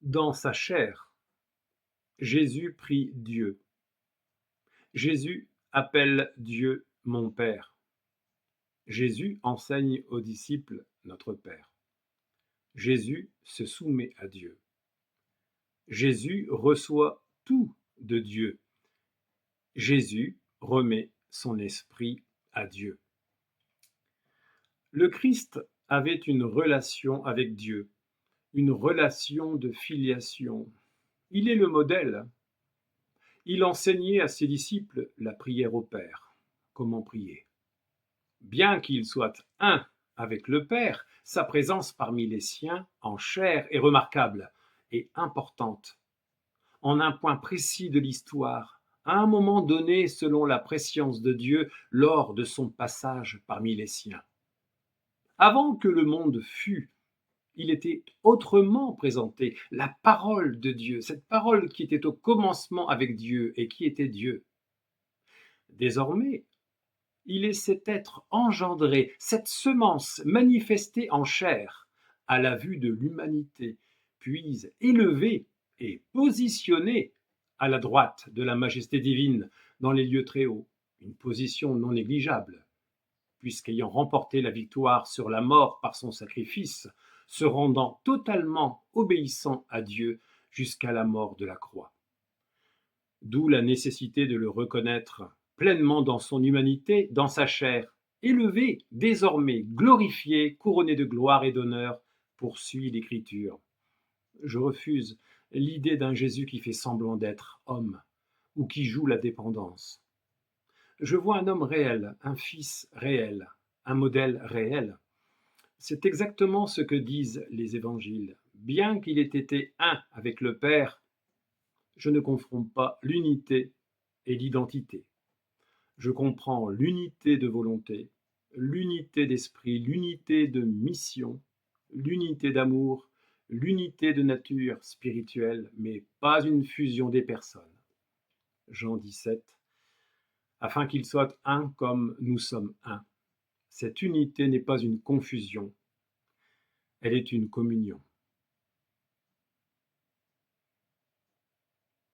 Dans sa chair, Jésus prie Dieu. Jésus appelle Dieu mon Père. Jésus enseigne aux disciples notre Père. Jésus se soumet à Dieu. Jésus reçoit tout de Dieu. Jésus remet son esprit à Dieu. Le Christ avait une relation avec Dieu, une relation de filiation. Il est le modèle. Il enseignait à ses disciples la prière au Père. Comment prier? Bien qu'il soit un avec le Père, sa présence parmi les siens en chair est remarquable et importante. En un point précis de l'histoire, à un moment donné selon la prescience de Dieu lors de son passage parmi les siens. Avant que le monde fût, il était autrement présenté, la parole de Dieu, cette parole qui était au commencement avec Dieu et qui était Dieu. Désormais, il est cet être engendré, cette semence manifestée en chair, à la vue de l'humanité, puis élevé et positionné à la droite de la majesté divine dans les lieux très hauts, une position non négligeable, puisqu'ayant remporté la victoire sur la mort par son sacrifice, se rendant totalement obéissant à Dieu jusqu'à la mort de la croix. D'où la nécessité de le reconnaître pleinement dans son humanité, dans sa chair, élevé, désormais glorifié, couronné de gloire et d'honneur, poursuit l'Écriture. Je refuse l'idée d'un Jésus qui fait semblant d'être homme ou qui joue la dépendance. Je vois un homme réel, un fils réel, un modèle réel. C'est exactement ce que disent les évangiles. Bien qu'il ait été un avec le Père, je ne confonds pas l'unité et l'identité. Je comprends l'unité de volonté, l'unité d'esprit, l'unité de mission, l'unité d'amour, l'unité de nature spirituelle, mais pas une fusion des personnes. Jean 17, afin qu'ils soient un comme nous sommes un. Cette unité n'est pas une confusion, elle est une communion.